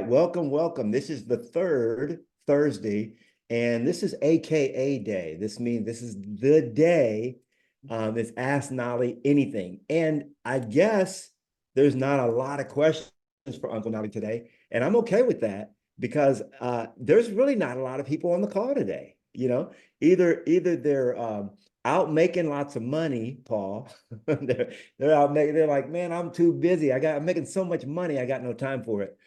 right, welcome, welcome. This is the third Thursday, and this is AKA Day. This means this is the day. It's Ask Knolly Anything. And I guess there's not a lot of questions for Uncle Knolly today, and I'm okay with that because there's really not a lot of people on the call today. Either they're out making lots of money, Paul. they're out making. They're like, man, I'm too busy. I'm making so much money. I got no time for it,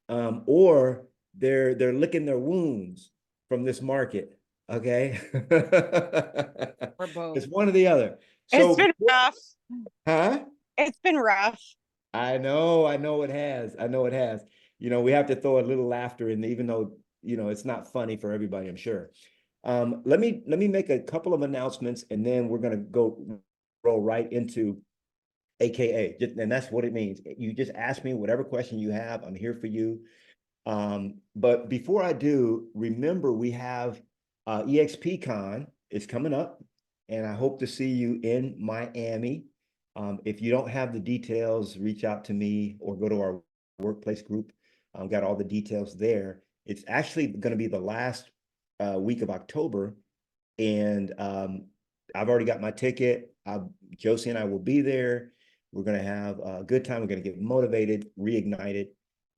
or they're licking their wounds from this market. Okay. Or both. It's one or the other. It's So, been rough. huh? It's been rough. I know it has. I know it has. We have to throw a little laughter in, even though, it's not funny for everybody, I'm sure. Let me make a couple of announcements, and then we're gonna roll right into AKA. And that's what it means. You just ask me whatever question you have. I'm here for you. But before I do, remember we have EXPCon is coming up, and I hope to see you in Miami. If you don't have the details, reach out to me or go to our workplace group. Got all the details there. It's actually going to be the last week of October, and I've already got my ticket. Josie and I will be there. We're going to have a good time. We're going to get motivated, reignited.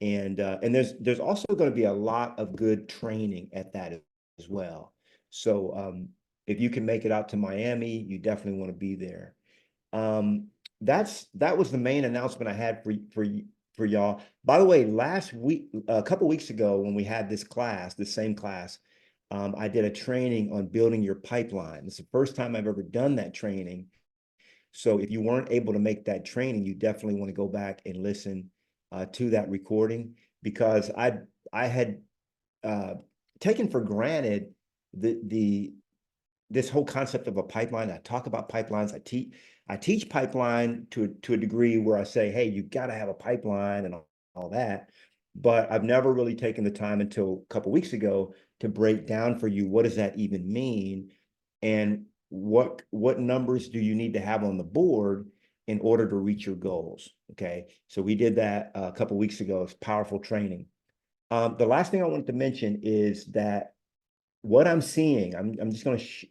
And there's also going to be a lot of good training at that as well. So if you can make it out to Miami, you definitely want to be there. That was the main announcement I had for y'all. By the way, last week, a couple weeks ago, when we had this same class, I did a training on building your pipeline. It's the first time I've ever done that training. So if you weren't able to make that training, you definitely want to go back and listen to that recording, because I had taken for granted this whole concept of a pipeline. I talk about pipelines. I teach pipeline to a degree where I say, hey, you got to have a pipeline and all that. But I've never really taken the time until a couple of weeks ago to break down for you, what does that even mean, and what numbers do you need to have on the board in order to reach your goals. Okay, so we did that a couple of weeks ago. It's powerful training. The last thing I wanted to mention is that what I'm seeing, I'm just going to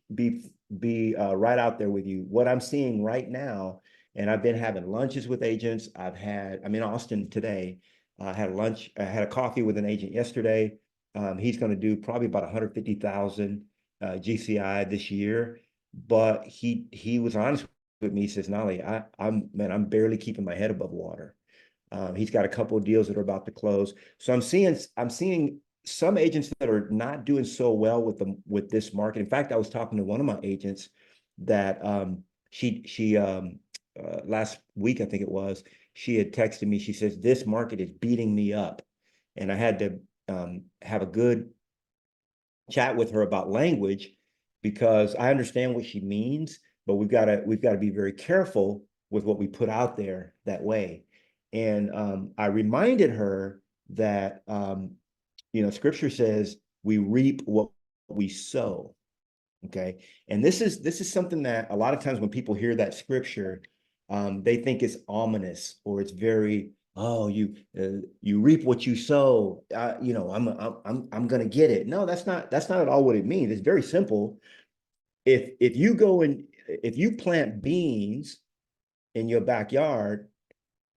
be right out there with you. What I'm seeing right now, and I've been having lunches with agents. I'm in Austin today. I had lunch. I had a coffee with an agent yesterday. He's going to do probably about 150,000 GCI this year, but he was honest with me. He says, Knolly, I'm barely keeping my head above water. He's got a couple of deals that are about to close. So I'm seeing some agents that are not doing so well with this market. In fact, I was talking to one of my agents that she last week, I think it was, she had texted me. She says, this market is beating me up. And I had to have a good chat with her about language, because I understand what she means, but we've got to be very careful with what we put out there that way. And I reminded her that Scripture says we reap what we sow. Okay, and this is something that a lot of times when people hear that scripture, they think it's ominous, or it's very, oh, you reap what you sow. I'm gonna get it. No, that's not at all what it means. It's very simple. If you plant beans in your backyard,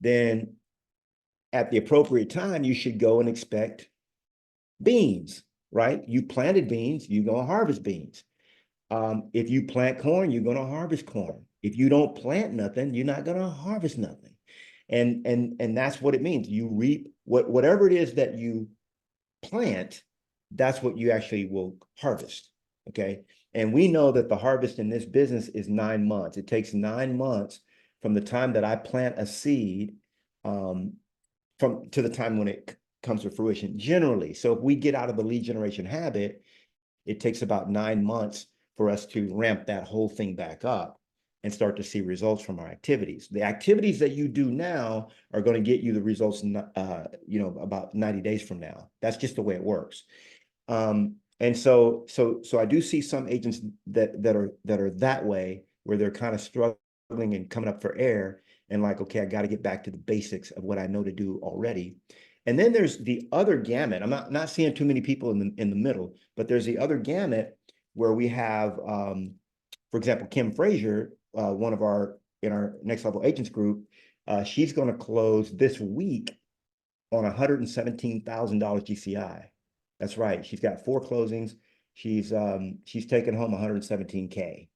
then at the appropriate time you should go and expect beans, right? You planted beans, you're gonna harvest beans. If you plant corn, you're gonna harvest corn. If you don't plant nothing, you're not gonna harvest nothing. And that's what it means. You reap whatever it is that you plant, that's what you actually will harvest. Okay. And we know that the harvest in this business is 9 months. It takes 9 months from the time that I plant a seed to the time when it comes to fruition, generally. So if we get out of the lead generation habit, it takes about 9 months for us to ramp that whole thing back up and start to see results from our activities. The activities that you do now are going to get you the results, about 90 days from now. That's just the way it works. And so I do see some agents that are that way, where they're kind of struggling and coming up for air, and like, okay, I got to get back to the basics of what I know to do already. And then there's the other gamut. I'm not seeing too many people in the middle, but there's the other gamut where we have, for example, Kim Frazier, one of in our next level agents group, she's going to close this week on $117,000 GCI. That's right. She's got 4 closings. She's taken home 117K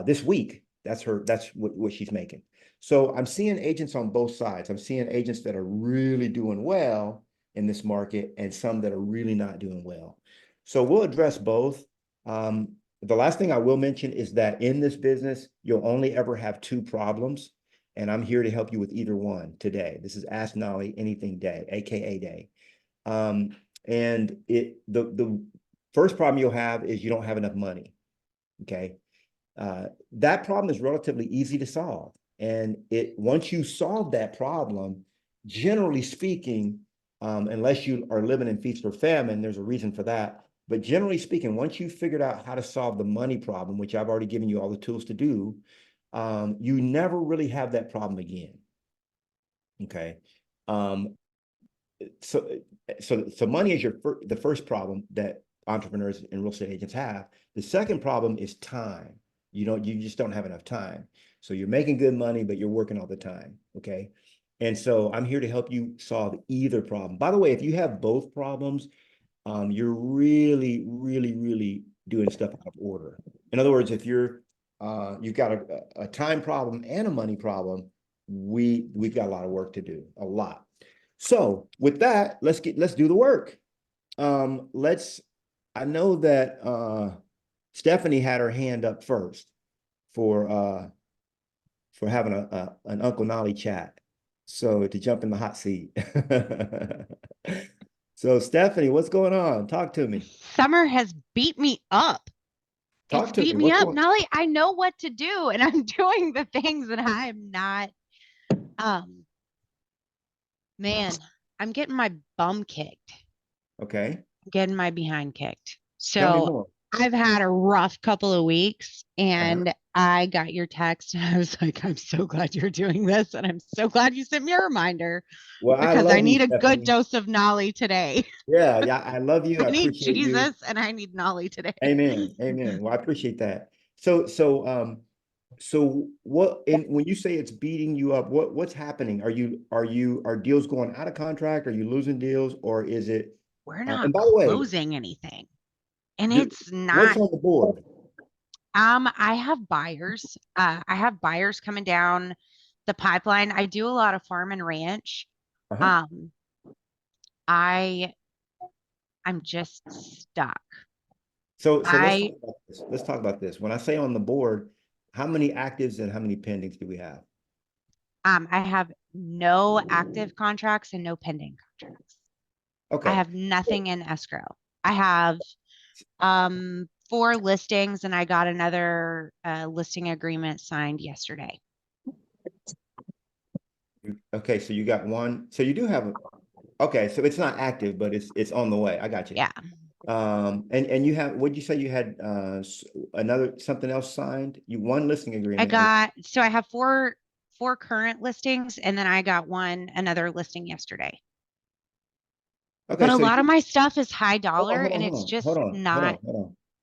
this week. That's what she's making. So I'm seeing agents on both sides. I'm seeing agents that are really doing well in this market and some that are really not doing well. So we'll address both. The last thing I will mention is that in this business, you'll only ever have 2 problems, and I'm here to help you with either one today. This is Ask Knolly Anything Day, AKA Day. And the first problem you'll have is you don't have enough money. Okay. That problem is relatively easy to solve. And once you solve that problem, generally speaking, unless you are living in feast or famine, there's a reason for that. But generally speaking, once you figured out how to solve the money problem, which I've already given you all the tools to do, you never really have that problem again. Okay. So money is the first problem that entrepreneurs and real estate agents have. The second problem is time. You just don't have enough time. So you're making good money, but you're working all the time. Okay. And so I'm here to help you solve either problem. By the way, if you have both problems, you're really, really, really doing stuff out of order. In other words, if you've got a time problem and a money problem, we've got a lot of work to do, a lot. So with that, let's do the work. I know that Stephanie had her hand up first for having an Uncle Knolly chat. So to jump in the hot seat. So Stephanie, what's going on? Talk to me. Summer has beat me up. Talk It's to beat me. me up. Knolly, I know what to do, and I'm doing the things that I'm not. Man, I'm getting my bum kicked. Okay. I'm getting my behind kicked. Tell me So more. I've had a rough couple of weeks, and I got your text, and I was like, I'm so glad you're doing this, and I'm so glad you sent me a reminder. Well, I because I love you, need a good Stephanie. dose of Knolly today. Yeah, I love you. I I need appreciate you. Jesus and I need Knolly today. Amen. Amen. Well, I appreciate that. So when you say it's beating you up, what's happening? Are deals going out of contract? Are you losing deals, or is it? We're not And by the way, closing anything. And it's what's not on the board? I have buyers. I have buyers coming down the pipeline. I do a lot of farm and ranch. Uh-huh. I'm just stuck. So let's talk about this. Let's talk about this. When I say on the board, how many actives and how many pendings do we have? I have no active contracts and no pending contracts. I Okay. have nothing in escrow. I have 4 listings, and I got another listing agreement signed yesterday. Okay, so you got one. So you do have okay, so it's not active, but it's on the way. I got you. Yeah. And you have, what'd you say you had something else signed? One listing agreement. I have four current listings, and then I got another listing yesterday. Okay, But a so lot of my stuff is high dollar, and it's hold just on, not.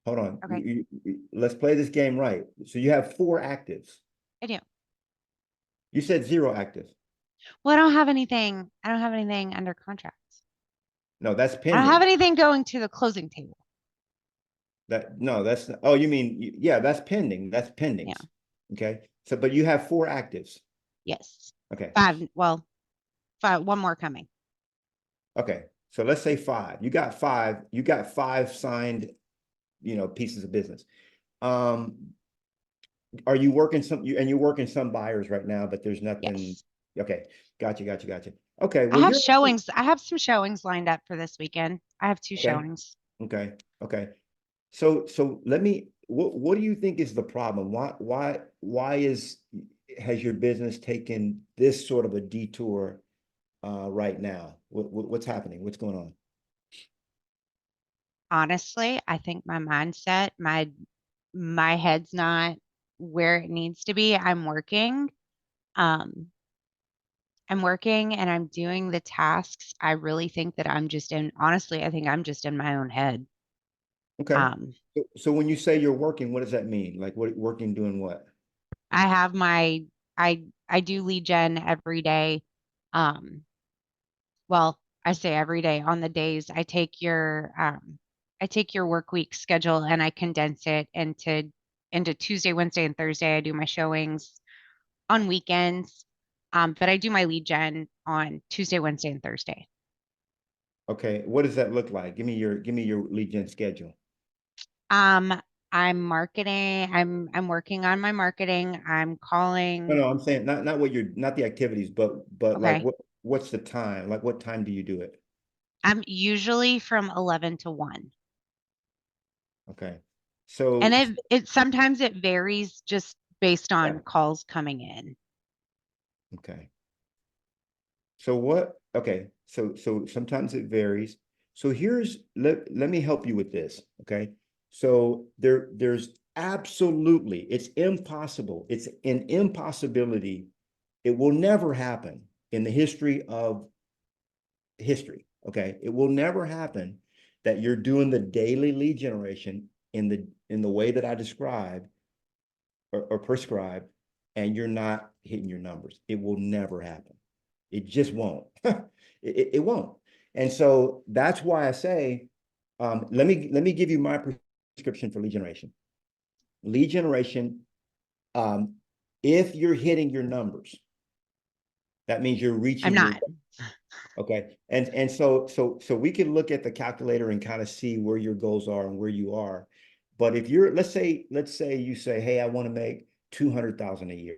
hold on. Okay. Let's play this game right. So you have 4 actives. I do. You said 0 active. Well, I don't have anything under contract. No, that's I don't pending. have anything going to the closing table. Oh, you mean, yeah, that's pending. That's pending. Yeah. Okay. So, but you have 4 actives. Yes. Okay. 5. Well, 5. One more coming. Okay. So let's say 5. You got 5 signed, pieces of business. Are you working you're working some buyers right now, but there's nothing. Yes. Okay. Gotcha. Okay. I have showings. I have some showings lined up for this weekend. I have 2 showings. Okay. So what do you think is the problem? Has your business taken this sort of a detour right now? What's happening? What's going on? Honestly, I think my mindset, my head's not where it needs to be. I'm working. I'm working and I'm doing the tasks, I really think that honestly, I think I'm just in my own head. Okay. Um, So when you say you're working, what does that mean? Like what working doing what? I have my, I do lead gen every day. Um, well, I say every day on the days I take your work week schedule and I condense it into Tuesday, Wednesday, and Thursday. I do my showings on weekends. But I do my lead gen on Tuesday, Wednesday, and Thursday. Okay. What does that look like? Give me your lead gen schedule. Um, I'm marketing, I'm working on my marketing. I'm No, calling, no, I'm saying not what you're not the activities, but like okay. what's the time? Like what time do you do it? I'm usually from 11 to 1. Okay. And So it sometimes it varies just based yeah, on calls coming in. okay. So what? Okay. So sometimes it varies. So let me help you with this. Okay. So there's absolutely it's impossible. It's an impossibility. It will never happen in the history of history. Okay. It will never happen that you're doing the daily lead generation in the way that I described or prescribed, and you're not hitting your numbers. It will never happen. It just won't. It won't. And so that's why I say, let me give you my prescription for lead generation. Lead generation, um, if you're hitting your numbers, that means you're I'm reaching your not. okay. And so we can look at the calculator and kind of see where your goals are and where you are. But if you're, let's say you say, hey, I want to make 200,000 a year.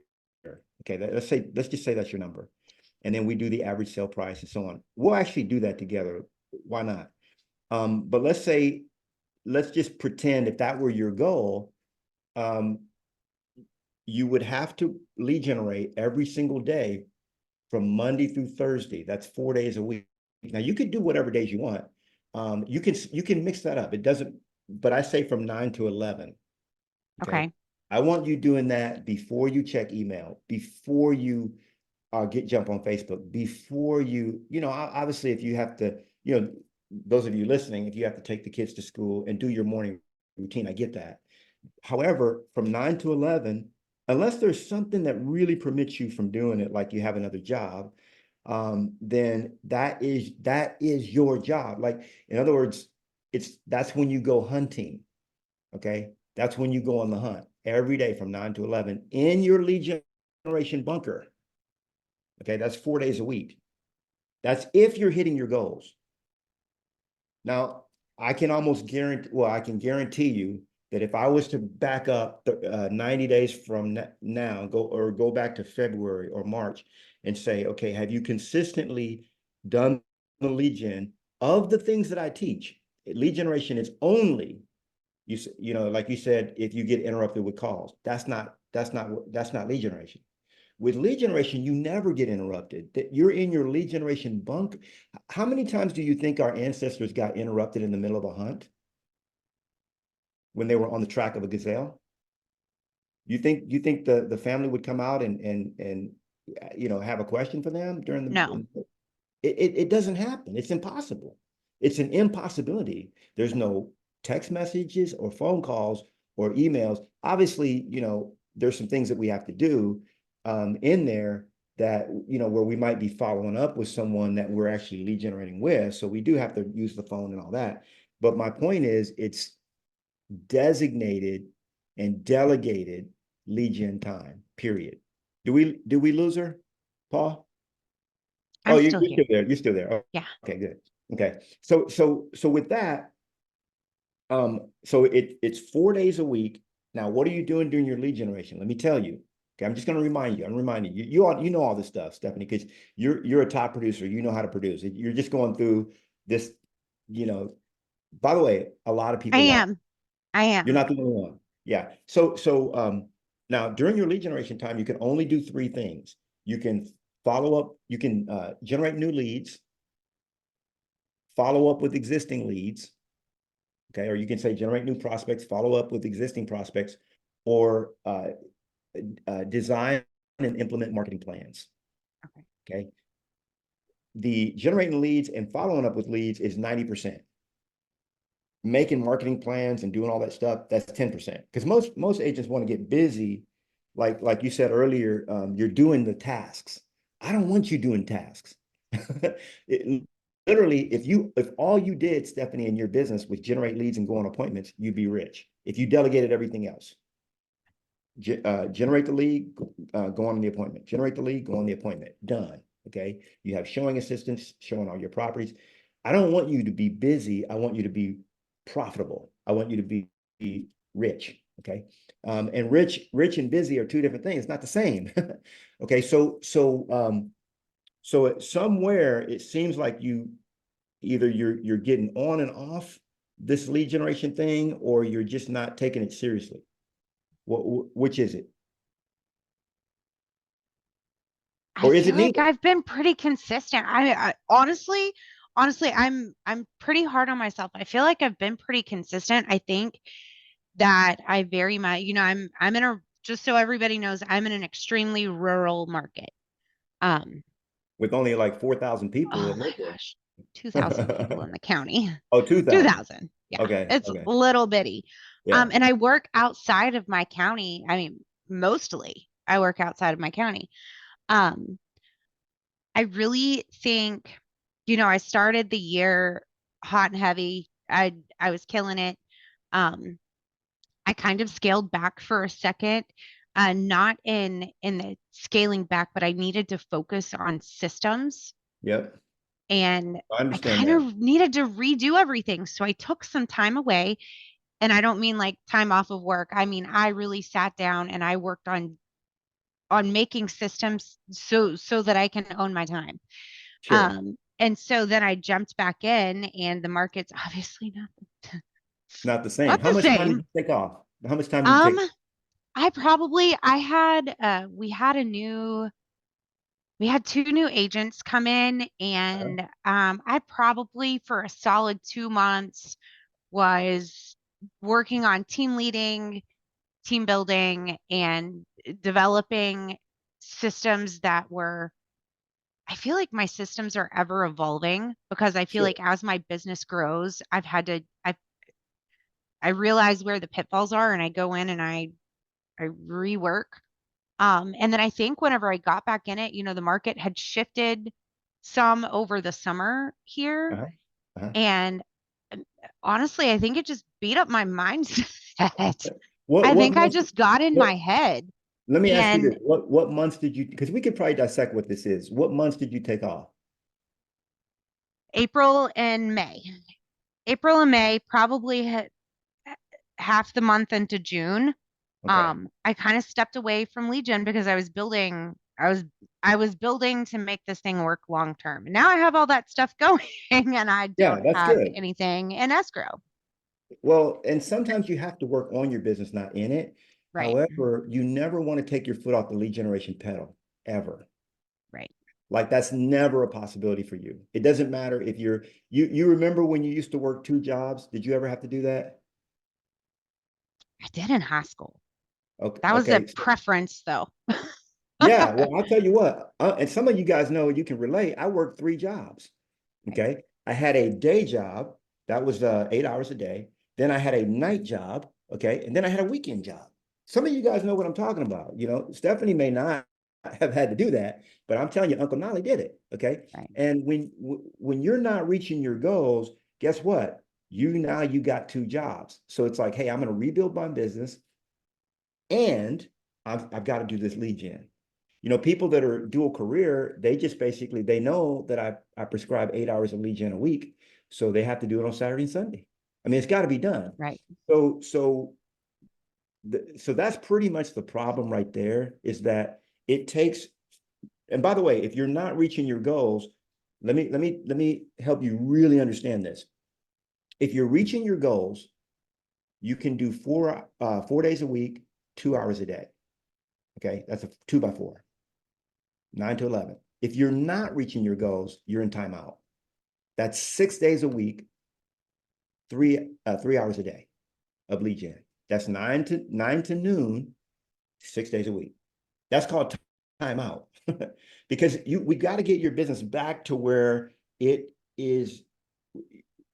Okay, let's just say that's your number. And then we do the average sale price and so on. We'll actually do that together. Why not? But let's just pretend if that were your goal, um, you would have to lead generate every single day from Monday through Thursday. That's 4 days a week. Now you could do whatever days you want. You can mix that up. It doesn't, but I say from 9 to 11. Okay. Okay. I want you doing that before you check email, before you jump on Facebook, before obviously if you have to, those of you listening, if you have to take the kids to school and do your morning routine, I get that. However, from 9 to 11, unless there's something that really permits you from doing it, like you have another job, then that is your job. Like in other words, that's when you go hunting. Okay, that's when you go on the hunt every day from 9 to 11 in your lead generation bunker. Okay, that's 4 days a week. That's if you're hitting your goals. Now, I can almost guarantee, well, I can guarantee you that if I was to back up 90 days from now, go back to February or March and say, okay, have you consistently done the lead gen of the things that I teach? Lead generation is only, like you said, if you get interrupted with calls, that's not lead generation. With lead generation, you never get interrupted. That you're in your lead generation bunk. How many times do you think our ancestors got interrupted in the middle of a hunt when they were on the track of a gazelle? You think the family would come out and have a question for them during No. it doesn't happen. It's impossible. It's an impossibility. There's no text messages or phone calls or emails. Obviously, there's some things that we have to do in there that, where we might be following up with someone that we're actually lead generating with. So we do have to use the phone and all that. But my point is, it's designated and delegated lead gen time, period. Do we lose her, Paul? Oh, I'm you, still you're here. still there. You're still there. Oh, Yeah. okay, good. Okay. So with that, so it's 4 days a week. Now, what are you doing during your lead generation? Let me tell you. Okay, I'm just going to remind you. I'm reminding you. You know all this stuff, Stephanie, because you're a top producer. You know how to produce. You're just going through this. You know. By the way, a lot of I people like am. I you're am. not the only one. Yeah. So now during your lead generation time, you can only do three things. You can follow up. You can generate new leads, follow up with existing leads, okay, or you can say generate new prospects, follow up with existing prospects, or design and implement marketing plans. Okay. Okay. The generating leads and following up with leads is 90%. Making marketing plans and doing all that stuff, that's 10%. Because most agents want to get busy, like you said earlier, you're doing the tasks. I don't want you doing tasks. It, literally, if all you did, Stephanie, in your business was generate leads and go on appointments, you'd be rich. If you delegated everything else, generate the lead, go on the appointment. Generate the lead, go on the appointment. Done. Okay. You have showing assistants showing all your properties. I don't want you to be busy. I want you to be profitable. I want you to be rich. Okay. And rich and busy are two different things. It's not the same. Okay. So somewhere it seems like either you're getting on and off this lead generation thing, or you're just not taking it seriously. Which is it? I Or is feel it like neither? I've been pretty consistent. I honestly, I'm pretty hard on myself. I feel like I've been pretty consistent. I think that I very much, I'm in a, just so everybody knows, I'm in an extremely rural market. Um, With only like 4,000 people oh that my live gosh, 2,000 people in the county. Oh, 2,000. 2,000. Yeah, Okay. it's Okay. little bitty. Yeah. And I work outside of my county. I mean, mostly I work outside of my county. Um, I really think, I started the year hot and heavy. I was killing it. Um, I kind of scaled back for a second, not in the scaling back, but I needed to focus on systems, Yep. and I I understand kind that. of needed to redo everything. So I took some time away, and I don't mean like time off of work. I mean, I really sat down and I worked on making systems so that I can own my time. Sure. And so then I jumped back in, and the market's obviously Not the same. not How the much time did same. you take off? How much time did you Um, take? I had we had two new agents come in, Uh-huh. and I probably for a solid 2 months was working on team leading, team building, and developing systems that were, I feel like my systems are ever evolving, because I feel Sure. like as my business grows, I realize where the pitfalls are, and I go in and I rework. And then I think whenever I got back in it, the market had shifted some over the summer here. Uh-huh. Uh-huh. And um, honestly, I think it just beat up my mindset. What I what think I months? just got in What? my head. Let me ask you this. And What months did you? Because we could probably dissect what this is. What months did you take off? April and May, April and May, probably half the month into June, Okay. I kind of stepped away from lead gen because I was building to make this thing work long term. And now I have all that stuff going, and I Yeah, don't that's have good. anything in escrow. Well, and sometimes you have to work on your business, not in it. Right. However, you never want to take your foot off the lead generation pedal, ever. Right. Like that's never a possibility for you. It doesn't matter if you remember when you used to work two jobs? Did you ever have to do that? I did in high school. Okay, That was a okay. preference though. Yeah, well, I'll tell you what, and some of you guys know you can relate. I worked three jobs. Right. Okay. I had a day job that was 8 hours a day. Then I had a night job. Okay. And then I had a weekend job. Some of you guys know what I'm talking about. Stephanie may not have had to do that, but I'm telling you, Uncle Nolly did it. Okay. Right. And when you're not reaching your goals, guess what? You got two jobs. So it's like, hey, I'm going to rebuild my business, and I've got to do this lead gen. People that are dual career, they just basically they know that I prescribe 8 hours of lead gen a week, so they have to do it on Saturday and Sunday. I mean, it's got to be done. Right. So that's pretty much the problem right there, is that it takes. And by the way, if you're not reaching your goals, let me help you really understand this. If you're reaching your goals, you can do 4 days a week, 2 hours a day. Okay, that's a 2 by 4. 9 to 11. If you're not reaching your goals, you're in timeout. That's 6 days a week, 3 hours a day of lead gen. That's nine to noon, 6 days a week. That's called time out because we got to get your business back to where it is.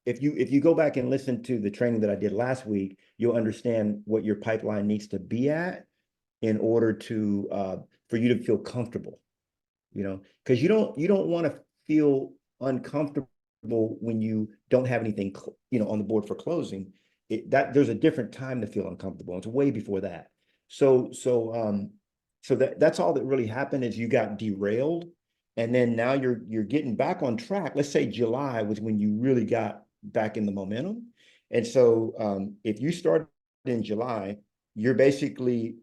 If you go back and listen to the training that I did last week, you'll understand what your pipeline needs to be at in order to for you to feel comfortable, because you don't want to feel uncomfortable when you don't have anything, on the board for closing. That there's a different time to feel uncomfortable. It's way before that. So that's all that really happened is you got derailed, and then now you're getting back on track. Let's say July was when you really got back in the momentum. And so if you started in July, you're basically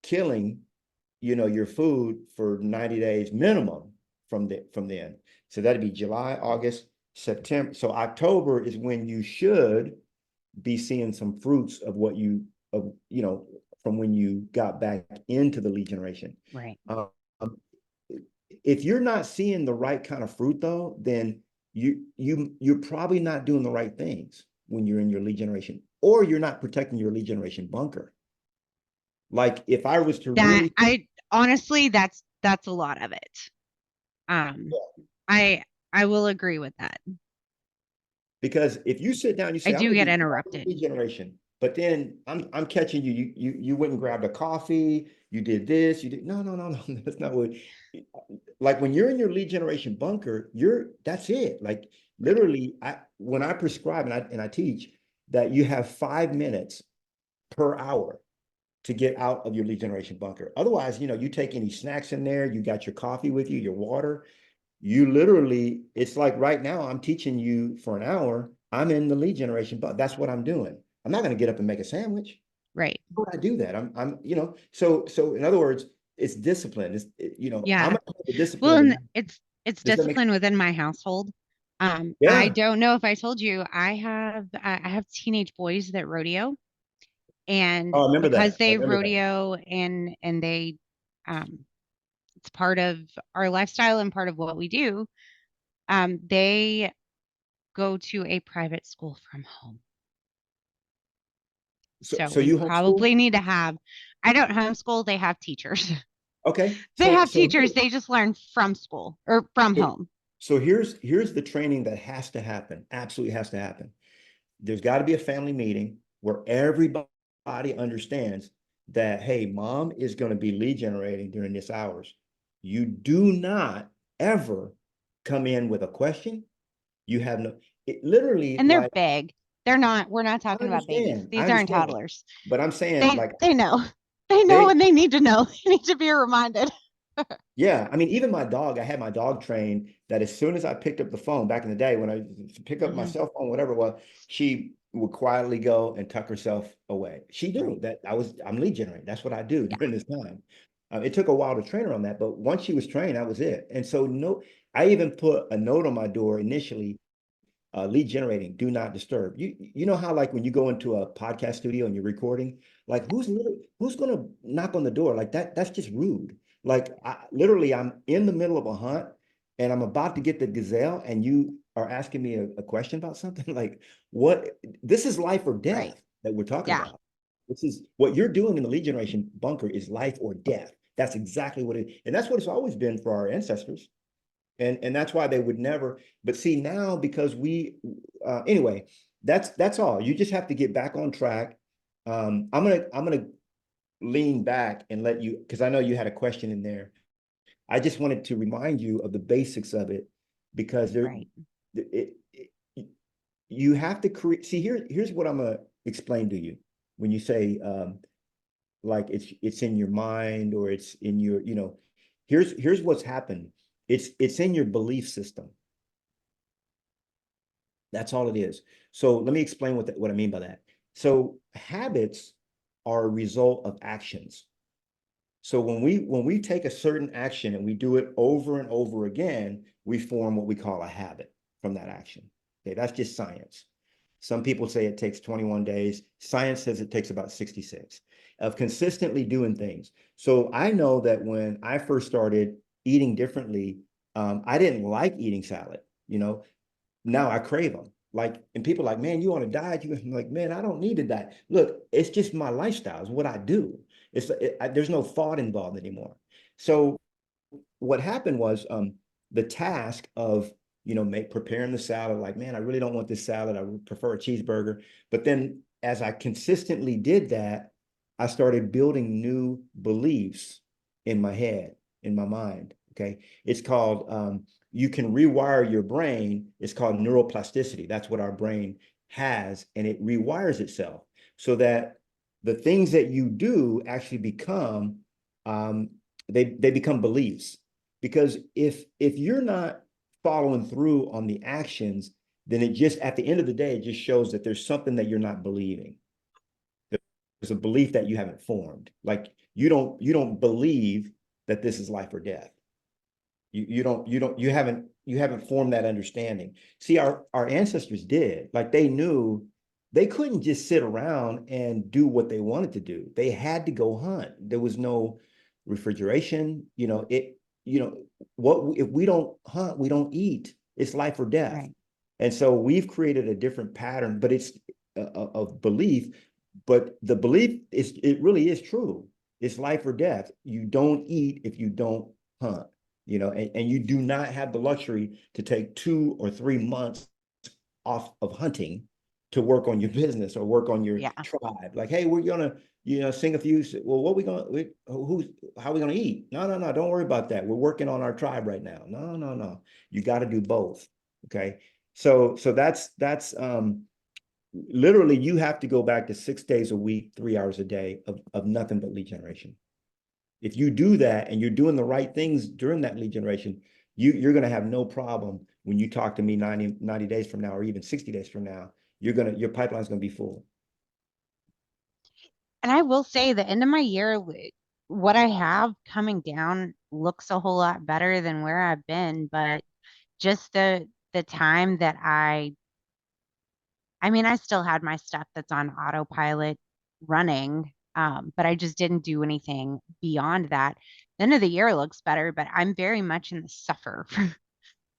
killing, your food for 90 days minimum from then. So that'd be July, August, September. So October is when you should be seeing some fruits of what from when you got back into the lead generation. Right. If you're not seeing the right kind of fruit though, then you're probably not doing the right things when you're in your lead generation, or you're not protecting your lead generation bunker. Like if I was to That really, I honestly, that's a lot of it. I will agree with that. because if you sit down, you I say, I'm do gonna get do interrupted. lead generation, but then I'm catching you went and grabbed a coffee, you did this, you did no, that's not what. Like when you're in your lead generation bunker, that's it. Like literally, when I prescribe and I teach that you have 5 minutes per hour to get out of your lead generation bunker. Otherwise, you take any snacks in there, you got your coffee with you, your water. You literally, it's like right now, I'm teaching you for an hour. I'm in the lead generation, but that's what I'm doing. I'm not going to get up and make a sandwich. Right. How would I do that? So in other words, it's discipline. I'm Yeah. gonna have the Well, discipline. and it's Does that make discipline within my household. I Yeah. don't know if I told you, I have teenage boys that rodeo, and Oh, I remember because that. I they remember that. rodeo and they um it's part of our lifestyle and part of what we do, they go to a private school from home. So So we you homeschool? probably need to have, I don't homeschool, they have teachers. Okay. They So have so teachers, they just learn from school or from so home. so here's the training that has to happen. Absolutely has to happen. There's got to be a family meeting where everybody understands that, hey, mom is going to be lead generating during this hours. You do not ever come in with a question. You have no, it literally, And they're like, big. We're not I talking about babies. understand, I These aren't understand, toddlers. but I'm saying, like, They know. They know they, and they need to know. They need to be reminded. yeah, I mean, even my dog, I had my dog trained that as soon as I picked up the phone back in the day when I pick up my Mhm. cell phone, whatever it was, she would quietly go and tuck herself away. She knew Right. that I'm lead generating. That's what I do Yeah. during this time. It took a while to train her on that, but once she was trained, that was it. And so no, I even put a note on my door initially, lead generating, do not disturb. You know how like when you go into a podcast studio and you're recording, like who's gonna knock on the door like that? That's just rude. Like literally, I'm in the middle of a hunt and I'm about to get the gazelle, and you are asking me a question about something. Like what? This is life or Right. death that we're talking Yeah. about. This is what you're doing in the lead generation bunker is life or death. That's exactly what it, and that's what it's always been for our ancestors. And that's why they would never, but see now, because anyway, that's all. You just have to get back on track. I'm gonna lean back and let you, because I know you had a question in there. I just wanted to remind you of the basics of it, because Right. you have to create. See, here's what I'm gonna explain to you. When you say like it's in your mind, or it's in your, here's what's happened. It's in your belief system. That's all it is. So let me explain what I mean by that. So habits are a result of actions. So when we take a certain action and we do it over and over again, we form what we call a habit from that action. Okay, that's just science. Some people say it takes 21 days. Science says it takes about 66 of consistently doing things. So I know that when I first started eating differently, I didn't like eating salad. Now I crave them. Like, and people are like, man, you on a diet? I'm like, man, I don't need a diet. Look, it's just my lifestyle. It's what I do. There's no thought involved anymore. So what happened was the task of, preparing the salad, like, man, I really don't want this salad. I would prefer a cheeseburger. But then as I consistently did that, I started building new beliefs in my head, in my mind. Okay. It's called, you can rewire your brain. It's called neuroplasticity. That's what our brain has, and it rewires itself so that the things that you do actually become, they become beliefs. Because if you're not following through on the actions, then it just, at the end of the day, it just shows that there's something that you're not believing. There's a belief that you haven't formed. Like you don't believe that this is life or death. You haven't formed that understanding. See, our ancestors did. Like they knew they couldn't just sit around and do what they wanted to do. They had to go hunt. There was no refrigeration. What if we don't hunt, we don't eat. It's life or death. Right. And so we've created a different pattern, but it's of belief. But the belief is, it really is true. It's life or death. You don't eat if you don't hunt. And you do not have the luxury to take 2 or 3 months off of hunting to work on your business or work on your Yeah. tribe. Like, hey, we're gonna, sing a few. Well, what we gonna, how we gonna eat? No, no, no, don't worry about that. We're working on our tribe right now. No, no, no. You got to do both. Okay. So that's literally you have to go back to 6 days a week, 3 hours a day of nothing but lead generation. If you do that and you're doing the right things during that lead generation, you're going to have no problem when you talk to me 90 days from now, or even 60 days from now. Your pipeline's going to be full. And I will say the end of my year, what I have coming down looks a whole lot better than where I've been, but just the time that I mean, I still had my stuff that's on autopilot running, but I just didn't do anything beyond that. The end of the year looks better, but I'm very much in the suffer.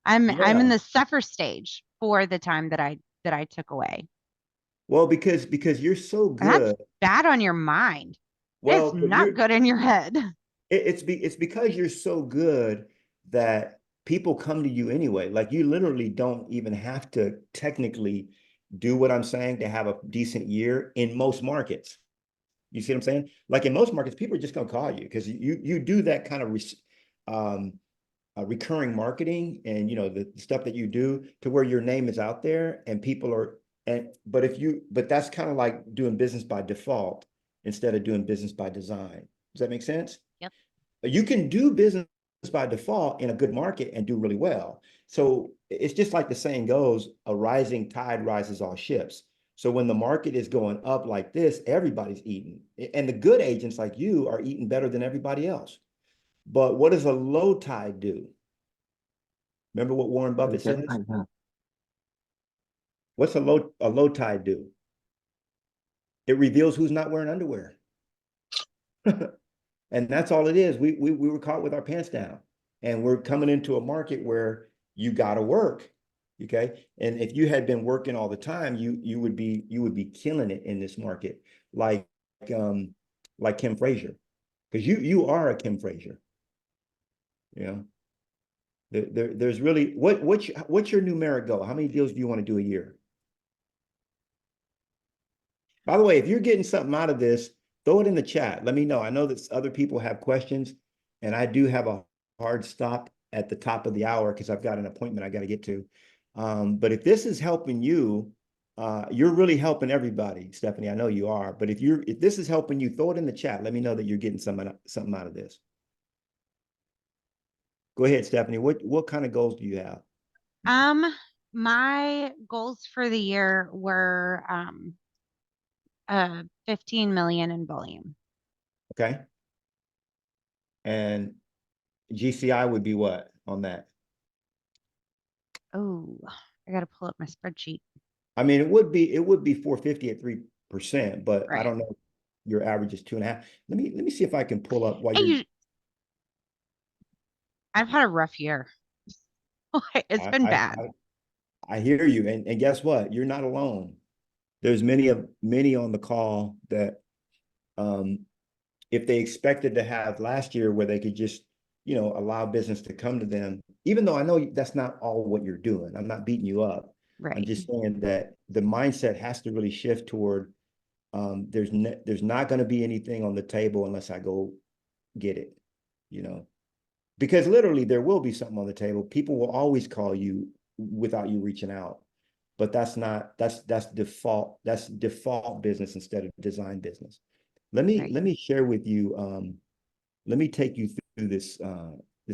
I'm in Yeah. the suffer stage for the time that I took away. Well, because you're so And that's good. bad on your mind. It's Well, but not good in your head. it's because you're so good that people come to you anyway. Like you literally don't even have to technically do what I'm saying to have a decent year in most markets. You see what I'm saying? Like in most markets, people are just going to call you because you do that kind of um, recurring marketing, and the stuff that you do to where your name is out there and people are. And but that's kind of like doing business by default instead of doing business by design. Does that make sense? Yep. You can do business by default in a good market and do really well. So it's just like the saying goes, a rising tide rises all ships. So when the market is going up like this, everybody's eating. And the good agents like you are eating better than everybody else. But what does a low tide do? Remember what Warren Buffett says? What's a low tide do? It reveals who's not wearing underwear. And that's all it is. We were caught with our pants down, and we're coming into a market where you got to work. Okay. And if you had been working all the time, you would be killing it in this market, like um like Kim Frazier, because you are a Kim Frazier. You know, there's really what's your numeric goal? How many deals do you want to do a year? By the way, if you're getting something out of this, throw it in the chat. Let me know. I know that other people have questions, and I do have a hard stop at the top of the hour because I've got an appointment I got to get to. But if this is helping you, you're really helping everybody, Stephanie. I know you are. But if this is helping you, throw it in the chat. Let me know that you're getting something out of this. Go ahead, Stephanie. What kind of goals do you have? Um, my goals for the year were 15 million in volume. Okay. And GCI would be what on that? Oh, I gotta pull up my spreadsheet. I mean, it would be 450 at 3%, but I Right. don't know. Your average is 2.5. Let me see if I can pull up while Hey, you're. I've had a rough year. It's I been I bad. I hear you, and guess what? You're not alone. There's many on the call that, if they expected to have last year where they could just allow business to come to them, even though I know that's not all what you're doing. I'm not beating you up. I'm Right. just saying that the mindset has to really shift toward there's not going to be anything on the table unless I go get it, because literally there will be something on the table. People will always call you without you reaching out, but that's default business instead of design business. Let me Right. let me share with you. Let me take you through this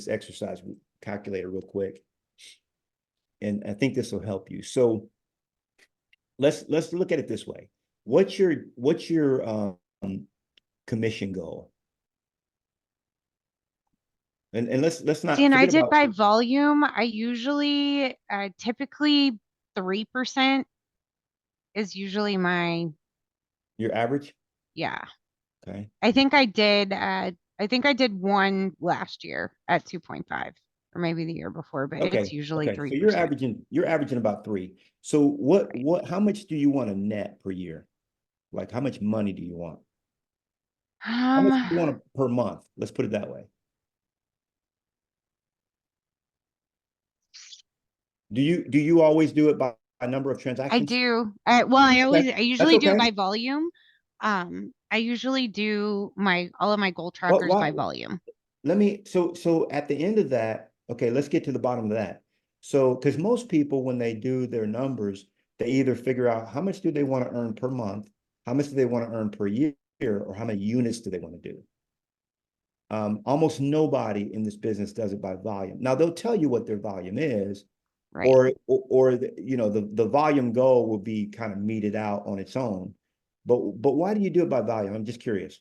exercise calculator real quick, and I think this will help you. So let's look at it this way. What's your commission goal? And let's See, not and I forget did about by volume. I usually, typically 3% is usually my, your average. yeah. Okay. I think I did one last year at 2.5, or maybe the year before, but it's Okay. usually Okay. So you're 3%. averaging about 3. So Right. how much do you want to net per year? Like how much money do you want? How Um, much do you want per month? Let's put it that way. Do you always do it by number of I transactions? do. Okay. I That's usually do it okay. by volume. I usually do all of my goal What trackers by what volume. let me so at the end of that, okay, let's get to the bottom of that. So because most people when they do their numbers, they either figure out how much do they want to earn per month, how much do they want to earn per year, or how many units do they want to do. Almost nobody in this business does it by volume. Now they'll tell you what their volume is, Right. or the volume goal will be kind of meted out on its own. But why do you do it by volume? I'm just curious.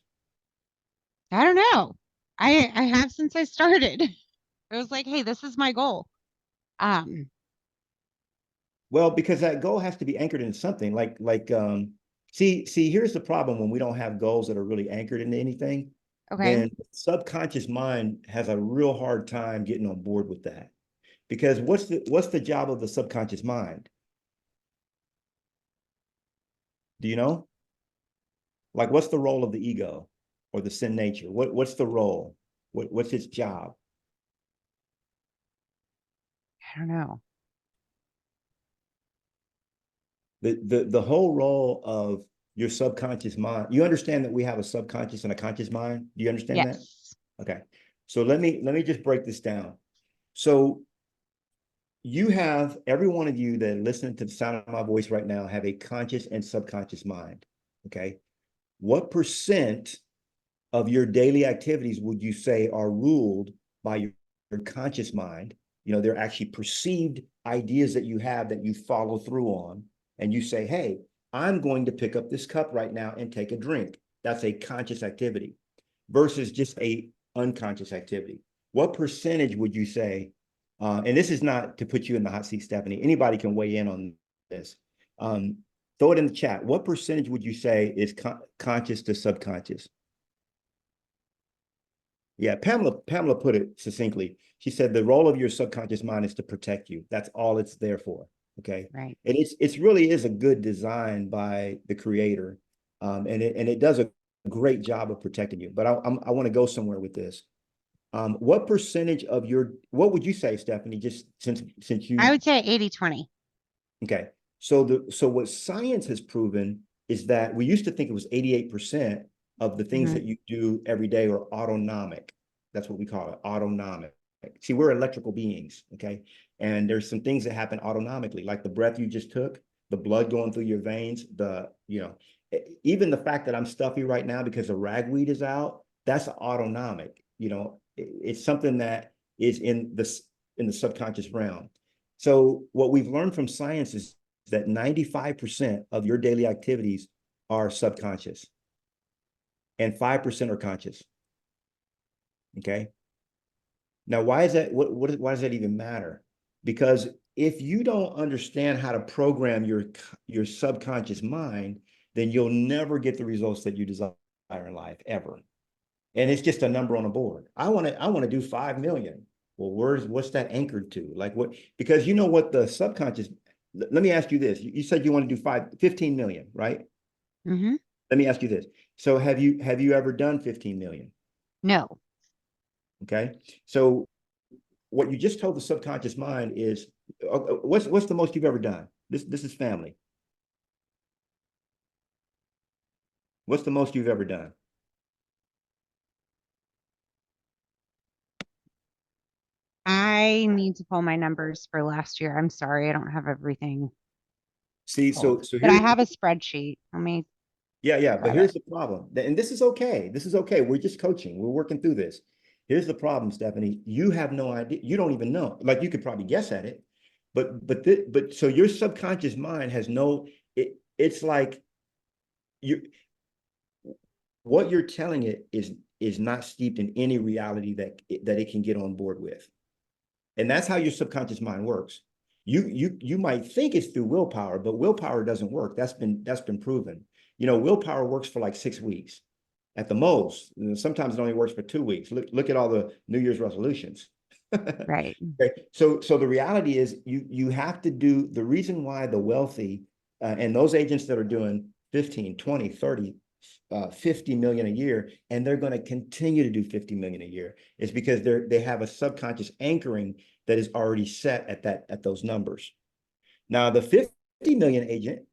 I don't know. I have since I started. It was like, hey, this is my goal. Um, Well, because that goal has to be anchored in something. See, here's the problem when we don't have goals that are really anchored into anything, okay. then subconscious mind has a real hard time getting on board with that. Because what's the job of the subconscious mind? Do you know? Like, what's the role of the ego or the sin nature? What's the role? What's its job? I don't know. The whole role of your subconscious mind. You understand that we have a subconscious and a conscious mind? Do you understand that? Yes. Okay. So let me just break this down. So you have every one of you that listening to the sound of my voice right now have a conscious and subconscious mind. Okay. What percent of your daily activities would you say are ruled by your conscious mind? They're actually perceived ideas that you have that you follow through on. And you say, hey, I'm going to pick up this cup right now and take a drink. That's a conscious activity versus just a unconscious activity. What percentage would you say? And this is not to put you in the hot seat, Stephanie. Anybody can weigh in on this. Um, Throw it in the chat. What percentage would you say is conscious to subconscious? Yeah, Pamela put it succinctly. She said the role of your subconscious mind is to protect you. That's all it's there for. Okay. Right. And it's really is a good design by the creator. And it does a great job of protecting you. But I want to go somewhere with this. What percentage of what would you say, Stephanie, just since I you would say 80/20. okay. So what science has proven is that we used to think it was 88% of the things Mm-hmm. that you do every day are autonomic. That's what we call it, autonomic. See, we're electrical beings, okay? And there's some things that happen autonomically, like the breath you just took, the blood going through your veins, even the fact that I'm stuffy right now because the ragweed is out, that's autonomic. It's something that is in the subconscious realm. So what we've learned from science is that 95% of your daily activities are subconscious and 5% are conscious. Okay. Now, why is that? Why does that even matter? Because if you don't understand how to program your subconscious mind, then you'll never get the results that you desire in life ever. And it's just a number on a board. I want to do 5 million. Well, what's that anchored to? Like what? Because you know what the subconscious. Let me ask you this. You said you want to do 15 million, right? Mm-hmm. Let me ask you this. So have you ever done 15 million? No. Okay. So what you just told the subconscious mind is, what's the most you've ever done? This is family. What's the most you've ever done? I need to pull my numbers for last year. I'm sorry, I don't have everything See, pulled, so but I here's, have a spreadsheet. Let me yeah, but grab it. here's the problem. And this is okay. This is okay. We're just coaching. We're working through this. Here's the problem, Stephanie. You have no idea. You don't even know. Like you could probably guess at it, but so your subconscious mind has no, it's like you, what you're telling it is not steeped in any reality that it can get on board with. And that's how your subconscious mind works. You might think it's through willpower, but willpower doesn't work. That's been proven. Willpower works for like 6 weeks at the most. Sometimes it only works for 2 weeks. Look at all the New Year's resolutions. Right, Okay. So the reality is you have to do the reason why the wealthy and those agents that are doing 15, 20, 30, 50 million a year, and they're going to continue to do 50 million a year, is because they have a subconscious anchoring that is already set at those numbers. Now the 50 million agent,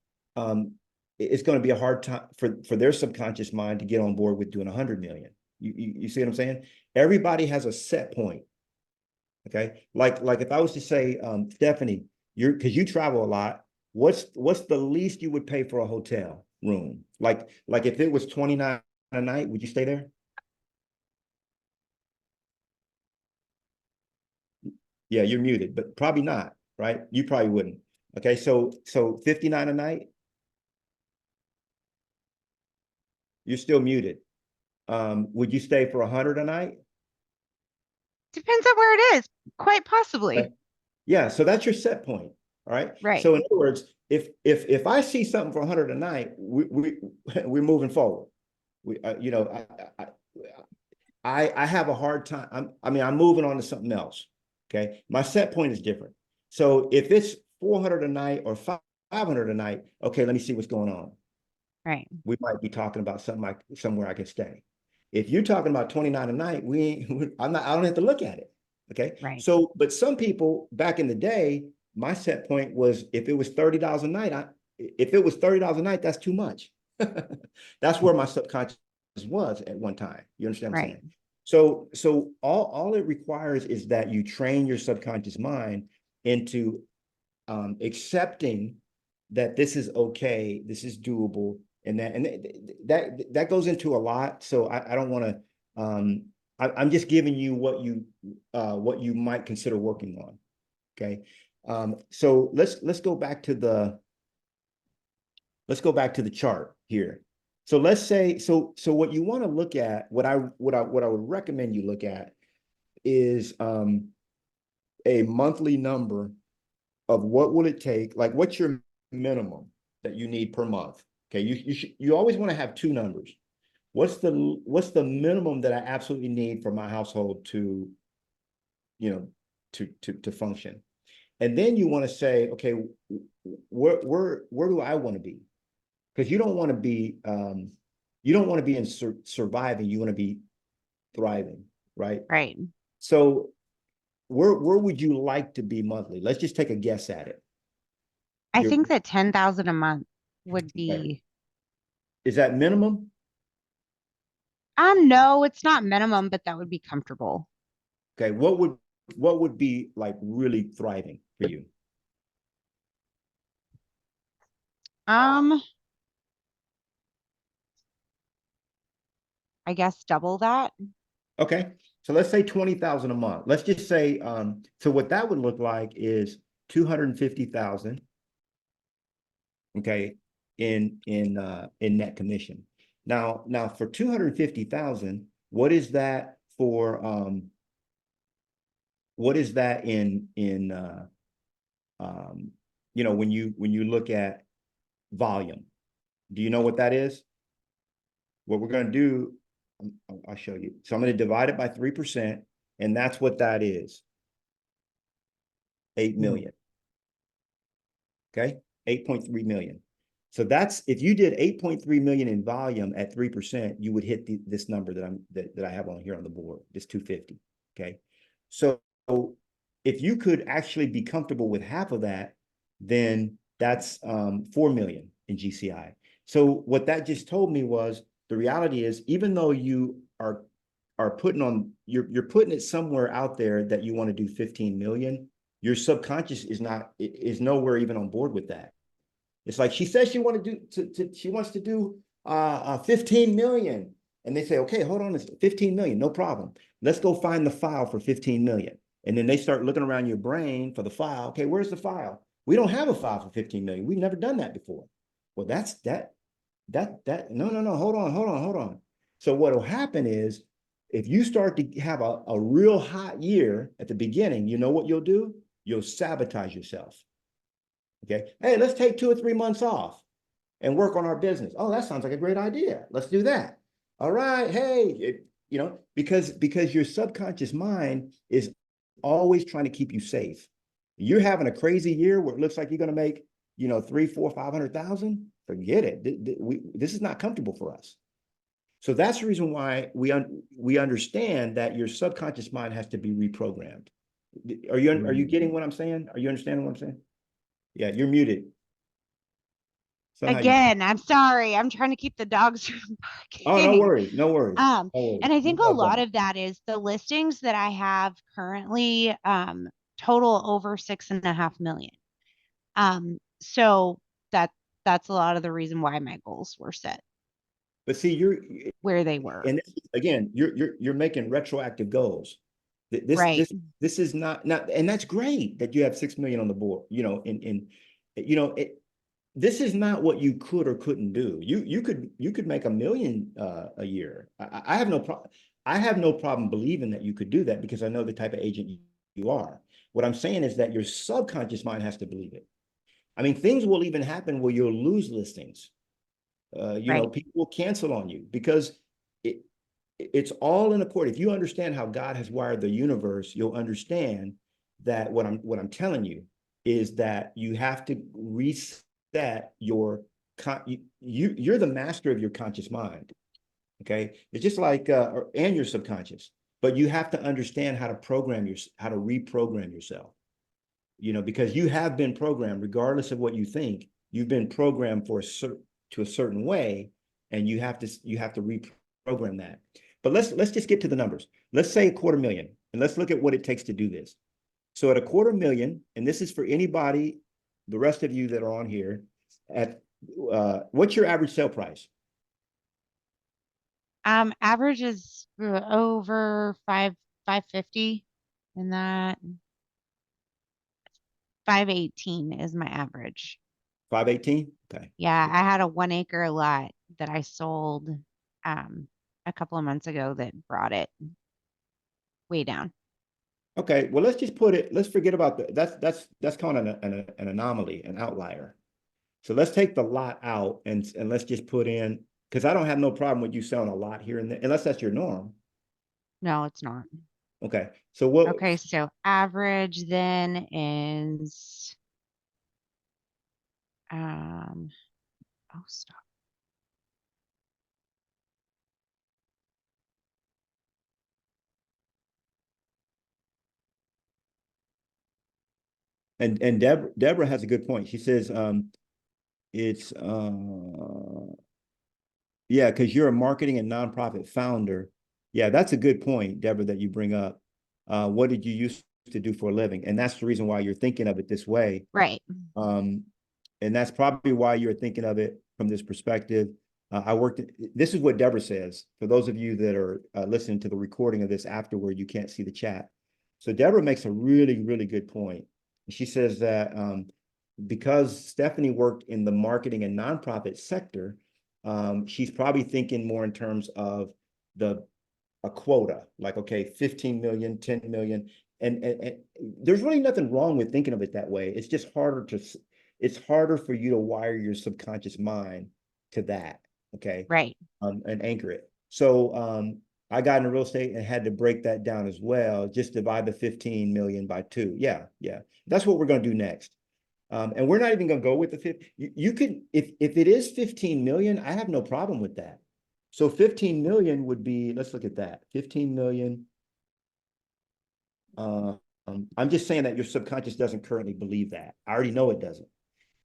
it's going to be a hard time for their subconscious mind to get on board with doing 100 million. You see what I'm saying? Everybody has a set point. Okay. Like if I was to say, Stephanie, because you travel a lot, what's the least you would pay for a hotel room? Like if it was 29 a night, would you stay there? Yeah, you're muted, but probably not, right? You probably wouldn't. Okay, so 59 a night, you're still muted. Would you stay for 100 a night? depends on where it is. Quite Okay. possibly. Yeah, so that's your set point. All right. Right, So in other words, if I see something for 100 a night, we're moving forward. We I have a hard time. I'm moving on to something else. Okay. My set point is different. So if it's 400 a night or 500 a night, okay, let me see what's going on. right, We might be talking about something like somewhere I can stay. If you're talking about 29 a night, I don't have to look at it. Okay. right, So, but some people back in the day, my set point was if it was $30 a night, if it was $30 a night, that's too much. That's where my subconscious was at one time. You understand what I'm right. saying? So all it requires is that you train your subconscious mind into accepting that this is okay, this is doable, and that goes into a lot. So I don't want to. I'm just giving you what you might consider working on. Okay. So let's go back to the chart here. So let's say so what you want to look at, what I would recommend you look at is a monthly number of what will it take, like what's your minimum that you need per month. Okay, you always want to have two numbers. What's the minimum that I absolutely need for my household to, to function? And then you want to say, okay, where do I want to be? Because you don't want to be in surviving, you want to be thriving, right? Right. So where would you like to be monthly? Let's just take a guess at it. I You're think that 10,000 a month would okay. be, Is that minimum? no, it's not minimum, but that would be comfortable. Okay, what would be like really thriving for you? Um, I guess double that. Okay, so let's say 20,000 a month. Let's just say so what that would look like is 250,000, okay, in net commission. Now for 250,000, what is that in um when you look at volume? Do you know what that is? What we're going to do, I'll show you. So I'm going to divide it by 3%, and that's what that is. 8 Mhm. million. Okay. 8.3 million. So that's, if you did 8.3 million in volume at 3%, you would hit this number that I have on here on the board, this 250. Okay. So if you could actually be comfortable with half of that, then that's 4 million in GCI. So what that just told me was, the reality is, even though you are putting on, you're putting it somewhere out there that you want to do 15 million, your subconscious is nowhere even on board with that. It's like, she says she want to do she wants to do 15 million. And they say, okay, hold on, it's 15 million, no problem. Let's go find the file for 15 million. And then they start looking around your brain for the file. Okay, where's the file? We don't have a file for 15 million. We've never done that before. Well, no, hold on. So what will happen is, if you start to have a real hot year at the beginning, you know what you'll do? You'll sabotage yourself. Okay. Hey, let's take 2 or 3 months off and work on our business. Oh, that sounds like a great idea. Let's do that. All right. Hey, because your subconscious mind is always trying to keep you safe. You're having a crazy year where it looks like you're going to make, 3, 4, 500,000. Forget it. This is not comfortable for us. So that's the reason why we understand that your subconscious mind has to be reprogrammed. Are you getting what I'm saying? Are you understanding what I'm saying? Yeah, you're muted. Somehow Again, I'm sorry. I'm trying to keep the dogs from Oh, no barking. worries, no worries, no worries. And I We think a love lot dogs. of that is the listings that I have currently, total over 6.5 million. So that's a lot of the reason why my goals were set But see, where they were. and again, you're making retroactive goals. This Right. this this is not, and that's great that you have 6 million on the board. You know, this is not what you could or couldn't do. You could make 1 million a year. I have no problem. I have no problem believing that you could do that, because I know the type of agent you are. What I'm saying is that your subconscious mind has to believe it. I mean, things will even happen where you'll lose listings. Right. People will cancel on you, because it's all in accord. If you understand how God has wired the universe, you'll understand that what I'm telling you is that you have to reset you're the master of your conscious mind. Okay, it's just like and your subconscious, but you have to understand how to how to reprogram yourself. Because you have been programmed, regardless of what you think. You've been programmed to a certain way, and you have to reprogram that. But let's just get to the numbers. Let's say 250,000, and let's look at what it takes to do this. So at 250,000, and this is for anybody, the rest of you that are on here, at what's your average sale price? Average is over 550, and that 518 is my average. 518. Okay. Yeah, I had a 1 acre lot that I sold um a couple of months ago that brought it way down. Okay, well, let's forget about that's kind of an anomaly, an outlier. So let's take the lot out, and let's just put in, because I don't have no problem with you selling a lot here and there, unless that's your norm. No, it's not. Okay, so what? Okay, so average then is um oh stop. And Deborah has a good point. She says it's yeah, because you're a marketing and nonprofit founder. Yeah, that's a good point, Deborah, that you bring up. What did you used to do for a living? And that's the reason why you're thinking of it this way. Right. Um, and that's probably why you're thinking of it from this perspective. This is what Deborah says. For those of you that are listening to the recording of this afterward, you can't see the chat. So Deborah makes a really, really good point. She says that because Stephanie worked in the marketing and nonprofit sector, she's probably thinking more in terms of a quota, like, okay, 15 million, 10 million. And there's really nothing wrong with thinking of it that way. It's harder for you to wire your subconscious mind to that. Okay. Right. And anchor it. So I got into real estate and had to break that down as well. Just divide the 15 million by 2. Yeah. That's what we're going to do next. And we're not even going to go with the 50. You could, if it is 15 million, I have no problem with that. So 15 million would be, let's look at that. 15 million. I'm just saying that your subconscious doesn't currently believe that. I already know it doesn't.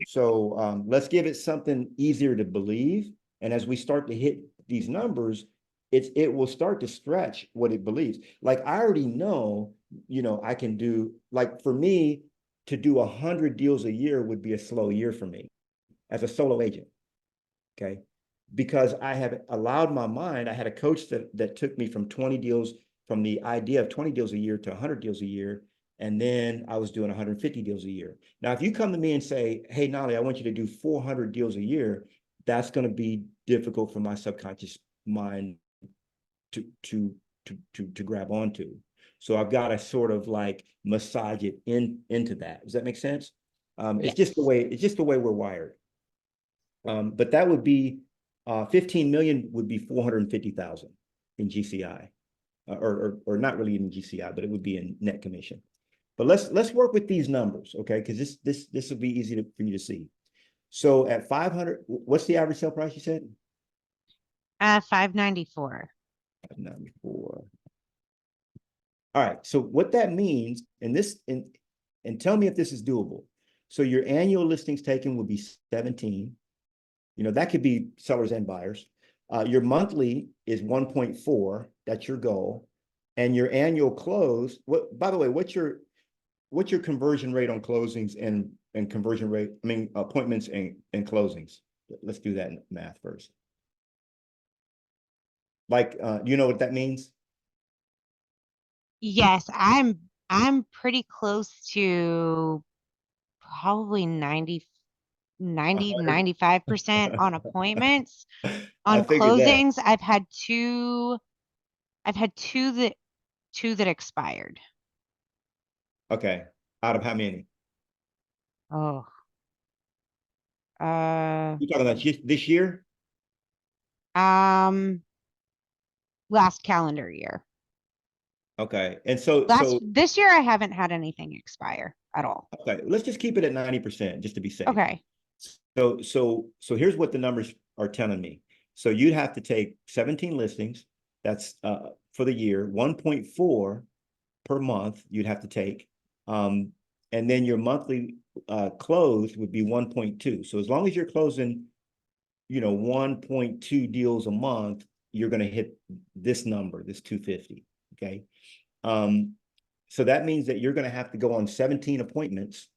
So let's give it something easier to believe. And as we start to hit these numbers, it will start to stretch what it believes. Like I already know, I can do, like for me, to do 100 deals a year would be a slow year for me as a solo agent. Okay. Because I have allowed my mind, I had a coach that took me from 20 deals, from the idea of 20 deals a year to 100 deals a year. And then I was doing 150 deals a year. Now, if you come to me and say, hey, Knolly, I want you to do 400 deals a year, that's going to be difficult for my subconscious mind to grab onto. So I've got to sort of like massage it into that. Does that make sense? It's just the Yes. way we're wired. But that would be 15 million would be 450,000 in GCI, or not really in GCI, but it would be in net commission. But let's work with these numbers, okay? Because this will be easy for you to see. So at 500, what's the average sale price you said? 594. 594. All right. So what that means, and tell me if this is doable. So your annual listings taken would be 17. That could be sellers and buyers. Your monthly is 1.4. That's your goal. And your annual close, by the way, what's your conversion rate on closings and conversion rate, appointments and closings? Let's do that in math first. Like, do you know what that means? Yes, I'm pretty close to probably 95% on appointments. I On figured that. closings, I've had two that expired. Okay. Out of how many? Oh, uh, You talking about this year? um, last calendar year. Okay. And so, This year I haven't had anything expire at all. okay, let's just keep it at 90% just to be safe. Okay. So here's what the numbers are telling me. So you'd have to take 17 listings. That's for the year, 1.4 per month you'd have to take. And then your monthly close would be 1.2. So as long as you're closing, 1.2 deals a month, you're going to hit this number, this 250. Okay. So that means that you're going to have to go on 17 appointments,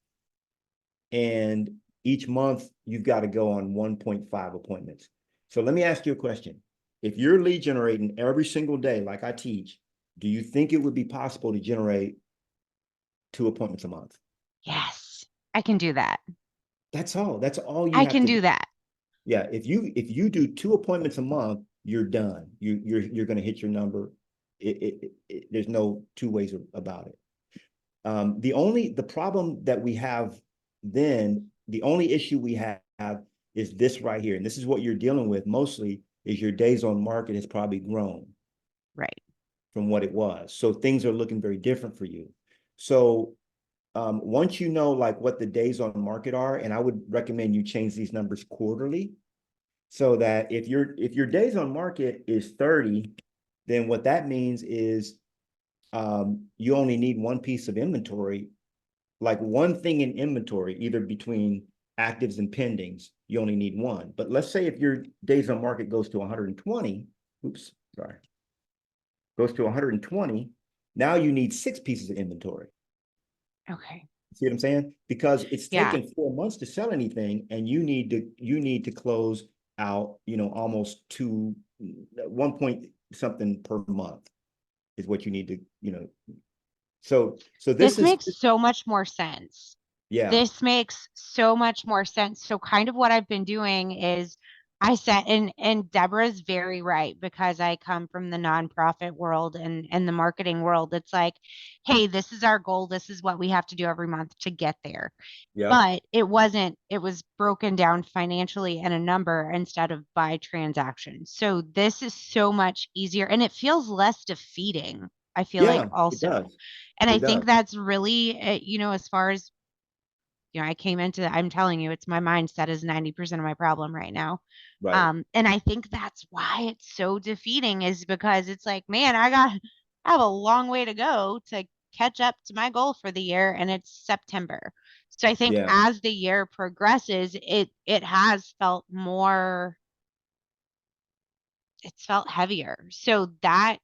and each month you've got to go on 1.5 appointments. So let me ask you a question. If you're lead generating every single day, like I teach, do you think it would be possible to generate 2 appointments a month? Yes, I can do that. That's all. That's all you I have can to do. do that. Yeah, if you do 2 appointments a month, you're done. You're going to hit your number. There's no two ways about it. The problem that we have then, the only issue we have is this right here. And this is what you're dealing with mostly, is your days on market has probably grown Right. from what it was. So things are looking very different for you. So once you know like what the days on market are, and I would recommend you change these numbers quarterly, so that if your days on market is 30, then what that means is you only need one piece of inventory, like one thing in inventory, either between actives and pendings, you only need one. But let's say if your days on market goes to 120, goes to 120, now you need 6 pieces of inventory. Okay. See what I'm saying? Because it's Yeah. taken 4 months to sell anything, and you need to close out, almost 1 point something per month is what you need to, so this This is, makes so much more sense. yeah, This makes so much more sense. So kind of what I've been doing is I said, and Deborah's very right, because I come from the nonprofit world and the marketing world. It's like, hey, this is our goal. This is what we have to do every month to get there. yep, But it wasn't, it was broken down financially and a number instead of by transaction. So this is so much easier and it feels less defeating, I feel like yeah, it also. does, And I it think does. that's really, as far as I came into, I'm telling you, it's my mindset is 90% of my problem right now. Right. And I think that's why it's so defeating, is because it's like, man, I have a long way to go to catch up to my goal for the year, and it's September. So I think Yeah. as the year progresses, it has felt more, it's felt heavier. So that,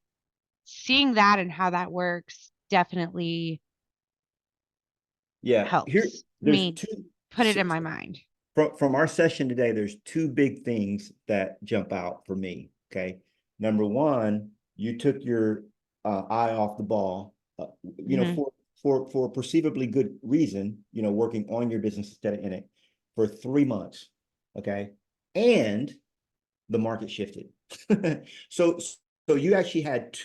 seeing that and how that works definitely Yeah. Here, helps there's me two. put it in my mind. From our session today, there's two big things that jump out for me. Okay. Number one, you took your eye off the ball, Hmm. for perceivably good reason, working on your business instead of in it for 3 months. Okay. And the market shifted. so, so you actually had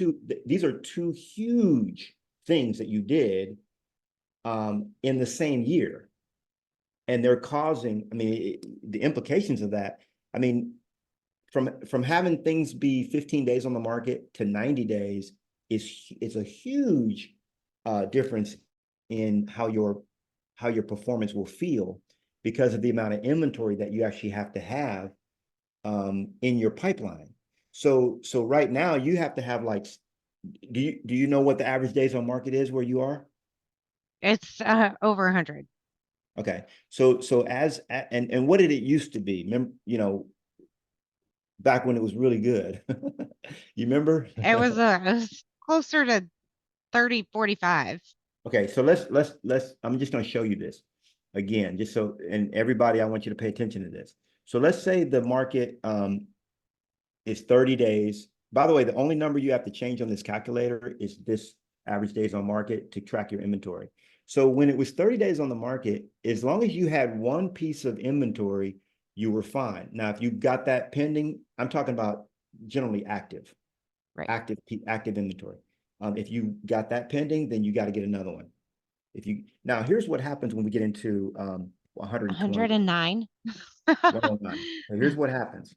these are two huge things that you did in the same year, and they're causing, I mean, the implications of that, I mean, from having things be 15 days on the market to 90 days is a huge difference in how your performance will feel, because of the amount of inventory that you actually have to have in your pipeline. So right now you have to have like, do you know what the average days on market is where you are? It's over 100. Okay. So and what did it used to be? Remember, back when it was really good. You remember? It was closer to 30, 45. Okay, so let's I'm just going to show you this again, just so, and everybody, I want you to pay attention to this. So let's say the market is 30 days. By the way, the only number you have to change on this calculator is this average days on market to track your inventory. So when it was 30 days on the market, as long as you had one piece of inventory, you were fine. Now, if you got that pending, I'm talking about generally Right. active inventory. If you got that pending, then you got to get another one. Now, here's what happens when we get into 120, 109. 109. So here's what happens.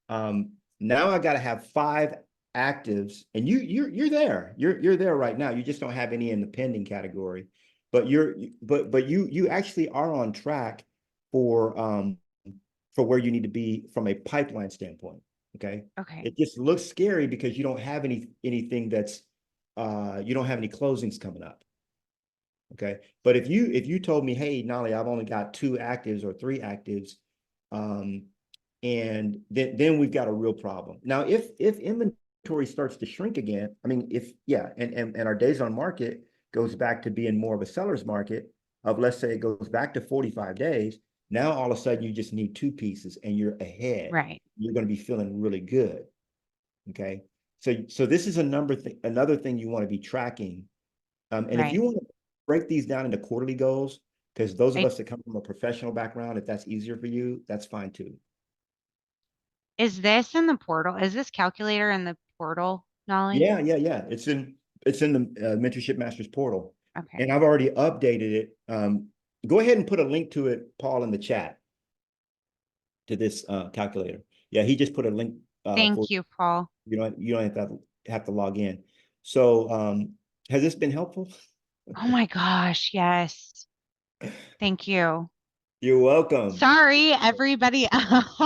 Now I got to have five actives, and you're there. You're there right now. You just don't have any in the pending category, but you actually are on track for where you need to be from a pipeline standpoint. Okay. Okay. It just looks scary because you don't have anything that's you don't have any closings coming up. Okay. But if you told me, hey, Nolly, I've only got two actives or three actives, um, and then we've got a real problem. Now, if inventory starts to shrink again, I mean, if yeah, and our days on market goes back to being more of a seller's market of, let's say it goes back to 45 days, now all of a sudden you just need two pieces and you're ahead. Right. You're going to be feeling really good. Okay. So this is another thing you want to be tracking. And if Right. you want to break these down into quarterly goals, because those of I, us that come from a professional background, if that's easier for you, that's fine too. is this in the portal? Is this calculator in the portal, Nolly? Yeah. It's in the Mentorship Masters portal, and Okay. I've already updated it. Go ahead and put a link to it, Paul, in the chat to this calculator. Yeah, he just put a link for Thank you, Paul. you don't have to log in. So has this been helpful? Oh my gosh, yes. Thank you. You're welcome. Sorry, everybody else.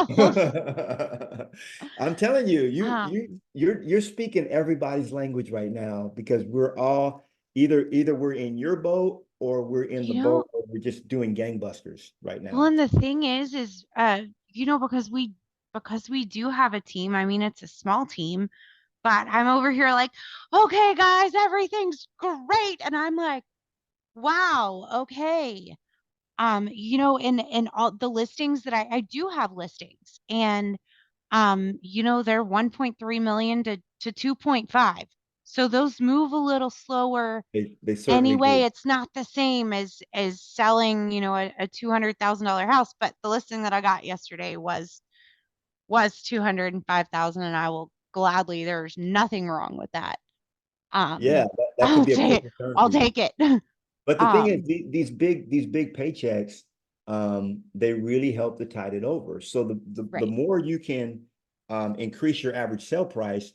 I'm telling you, Um, you're speaking everybody's language right now, because we're all either we're in your boat or we're in the you know, boat, or we're just doing gangbusters right well, now. and the thing is, because we do have a team. I mean, it's a small team, but I'm over here like, okay, guys, everything's great. And I'm like, wow, okay. And all the listings that I do have listings, and they're 1.3 million to 2.5. So those move a little slower. They certainly Anyway, do. it's not the same as selling, a $200,000 house, but the listing that I got yesterday was 205,000, and I will gladly, there's nothing wrong with that. Yeah, Um, that could I'll be a quick take return for I'll you. take it. But the thing is, Um, these big paychecks, they really help to tide it over. So the right, more you can increase your average sale price,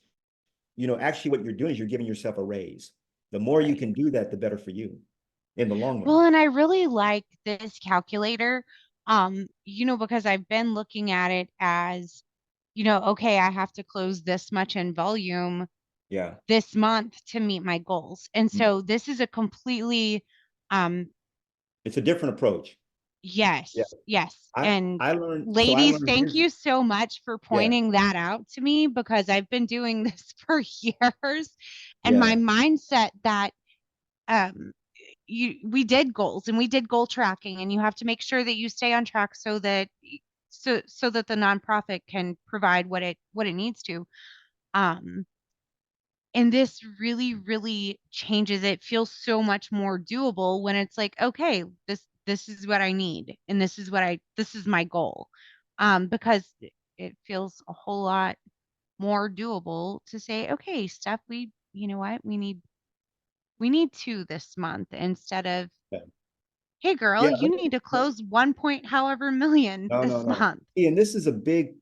actually what you're doing is you're giving yourself a raise. The more you right. can do that, the better for you. in the long Well, run. and I really like this calculator, because I've been looking at it as, okay, I have to close this much in volume Yeah. this month to meet my goals. And Mm. so this is a completely, um, It's a different approach. Yeah. yes, yes. And I ladies, learned thank here's, you so much for yeah, pointing that out to me because I've been doing this for years. And my yeah, mindset that, um, we did goals and we did goal tracking and you have to make sure that you stay on track so that the nonprofit can provide what it needs to. Um, and this really, really changes it. Feels so much more doable when it's like, okay, this is what I need and this is my goal. Because it feels a whole lot more doable to say, okay, Steph, you know what, we need two this month instead of, yeah. hey girl, Yeah. you need to close 1 point however million No, no, this no. month. And this is a big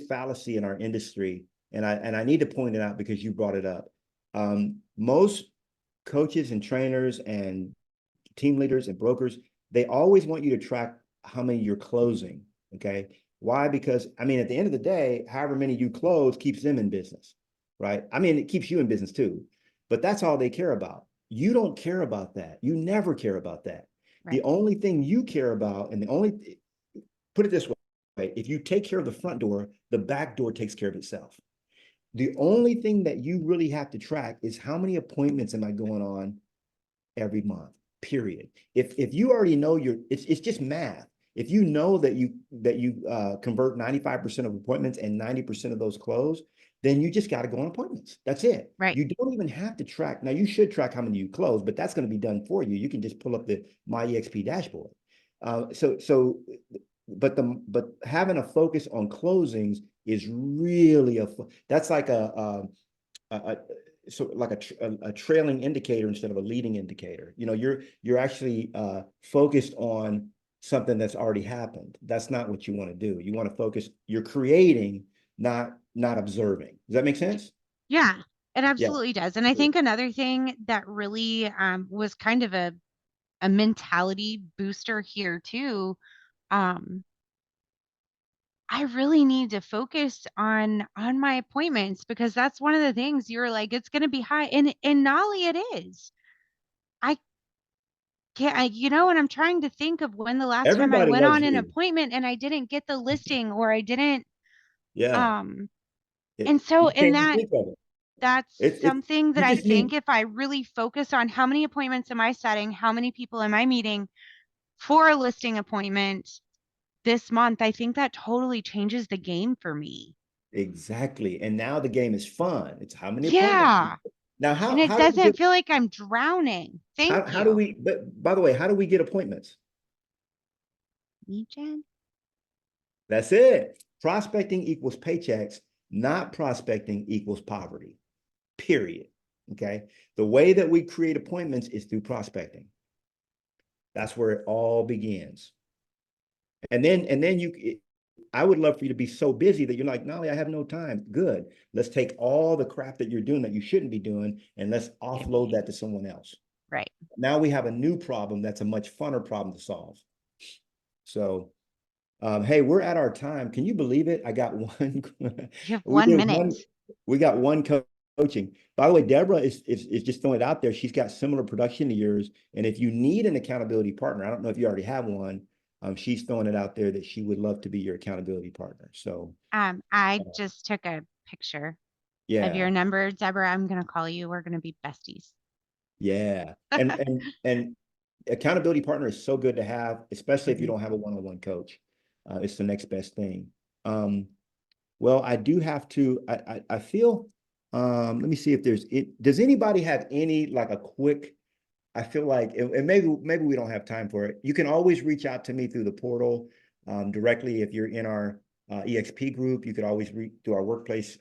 fallacy in our industry, and I need to point it out because you brought it up. Most coaches and trainers and team leaders and brokers, they always want you to track how many you're closing. Okay. Why? Because I mean, at the end of the day, however many you close keeps them in business, right? I mean, it keeps you in business too, but that's all they care about. You don't care about that. You never care about that. The Right. only thing you care about, and the only, put it this way, if you take care of the front door, the back door takes care of itself. The only thing that you really have to track is how many appointments am I going on every month, period. If you already know it's just math. If you know that you convert 95% of appointments and 90% of those close, then you just got to go on appointments. That's it. Right. You don't even have to track. Now you should track how many you close, but that's going to be done for you. You can just pull up the my exp dashboard. But having a focus on closings is really that's like a so like a trailing indicator instead of a leading indicator. You know, you're actually focused on something that's already happened. That's not what you want to do. You want to focus, you're creating, not observing. Does that make sense? Yeah, it Yeah. absolutely does. And I think another thing that really was kind of a mentality booster here too. Um, I really need to focus on my appointments because that's one of the things you're like, it's going to be high. And in Nolly, it is. I and I'm trying to think of when the last time I Everybody went loves on an you. appointment and I didn't get the listing or I didn't, Yeah. um, and so You in can't even that, think of it. that's It's something that you I just think need if I really focus on how many appointments am I setting, how many people am I meeting for a listing appointment this month, I think that totally changes the game for me. exactly. And now the game is fun. It's how many appointments. Yeah. Now, And it how do we doesn't get feel like I'm drowning. Thank how do you. we, but by the way, how do we get appointments? Legion? That's it. Prospecting equals paychecks, not prospecting equals poverty, period. Okay. The way that we create appointments is through prospecting. That's where it all begins. I would love for you to be so busy that you're like, Nolly, I have no time. Good. Let's take all the crap that you're doing that you shouldn't be doing and let's Give offload me. that to someone else. Right. Now we have a new problem that's a much funner problem to solve. So hey, we're at our time. Can you believe it? I got one. You have we one did one. minute. We got one coaching. By the way, Deborah is just throwing it out there. She's got similar production to yours, and if you need an accountability partner, I don't know if you already have one. She's throwing it out there that she would love to be your accountability partner. So, I uh, just took a picture of your yeah, number, Deborah. I'm gonna call you. We're gonna be besties. yeah, and accountability partner is so good to have, especially if you Mhm. don't have a one-on-one coach. It's the next best thing. Well, I do have to, I feel, let me see if there's it. Does anybody have any like a quick, I feel like, and maybe we don't have time for it. You can always reach out to me through the portal directly. If you're in our EXP group, you could always reach through our workplace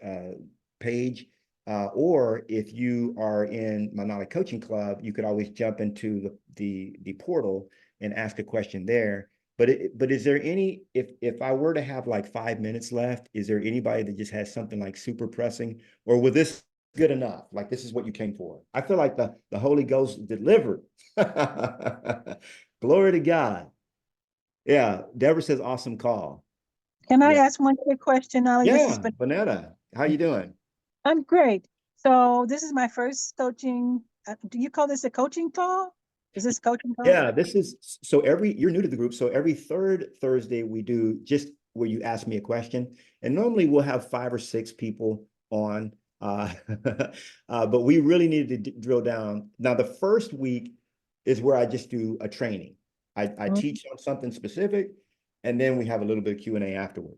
page. Or if you are in my Knowledge Coaching Club, you could always jump into the portal and ask a question there. But is there any, if I were to have like 5 minutes left, is there anybody that just has something like super pressing, or will this good enough. Like, this is what you came for. I feel like the Holy Ghost delivered. Glory to God. Yeah. Deborah says, awesome call. Can I Yeah. ask one quick question, Nolly? This is Yeah. Bonetta, how you doing? I'm great. So this is my first coaching. Do you call this a coaching call? Is this coaching call? Yeah, this is so you're new to the group. So every third Thursday we do just where you ask me a question. And normally we'll have 5 or 6 people on. But we really needed to drill down. Now, the first week is where I just do a training. I teach on something specific, and then we have a little bit of Q&A afterward.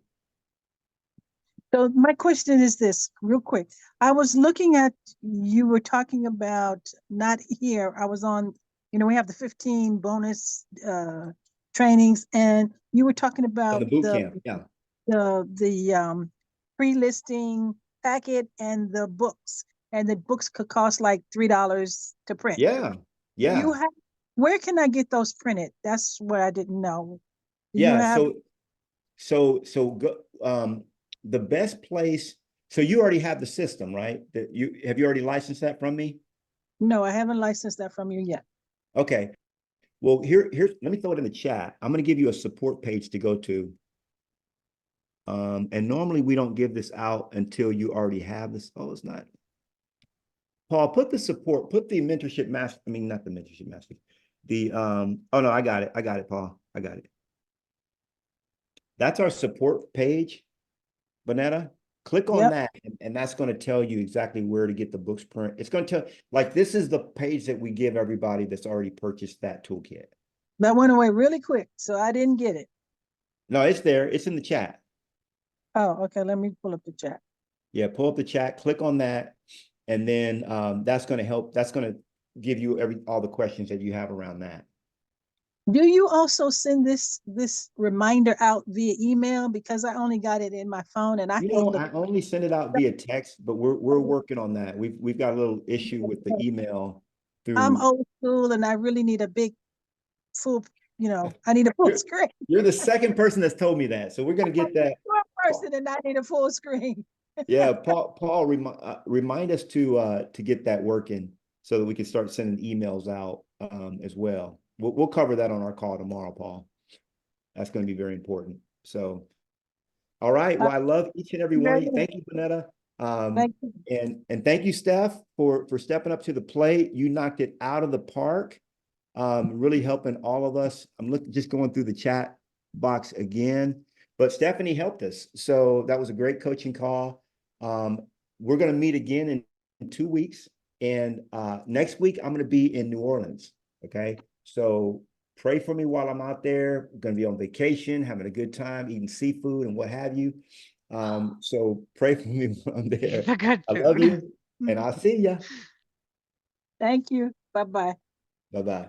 So my question is this, real quick. I was looking at, you were talking about, not here, I was on, we have the 15 bonus trainings, and you were talking In about the boot camp, yeah. the pre-listing packet and the books. And the books could cost like $3 to print. Yeah, yeah. Where can I get those printed? That's what I didn't know. Do you Yeah, have? so go, the best place. So you already have the system, right? That you already licensed that from me? No, I haven't licensed that from you yet. Okay. Well, here's let me throw it in the chat. I'm going to give you a support page to go to. And normally we don't give this out until you already have this. Oh, it's not. Paul, put the mentorship master. I mean, not the mentorship master. Oh no, I got it, Paul. I got it. That's our support page, Bonetta. Click on that, and that's going to tell you exactly where to get the books print. It's going to tell, like, this is the page that we give everybody that's already purchased that toolkit. That went away really quick, so I didn't get it. No, it's there. It's in the chat. Oh, okay. Let me pull up the chat. Yeah, pull up the chat, click on that, and then that's going to help. That's going to give you all the questions that you have around that. Do you also send this reminder out via email? Because I only got it in my phone, and I I only send it out via text, but we're working on that. We've got a little issue with the email through. I'm old school, and I really need a big full. I need a full screen. You're the second person that's told me that, so we're going to get that. One person, and I need a full screen. Yeah, Paul, remind us to get that working so that we can start sending emails out as well. We'll cover that on our call tomorrow, Paul. That's going to be very important. So, all right. Well, I love each and every one of you. Thank you, Bonetta. Thank you. And thank you, Steph, for stepping up to the plate. You knocked it out of the park. Really helping all of us. I'm just going through the chat box again, but Stephanie helped us. So that was a great coaching call. We're going to meet again in 2 weeks. And next week, I'm going to be in New Orleans. Okay. So pray for me while I'm out there. I'm going to be on vacation, having a good time, eating seafood and what have you. So pray for me while I'm there. The good food. I love you, and I'll see ya. Thank you. Bye-bye. Bye-bye.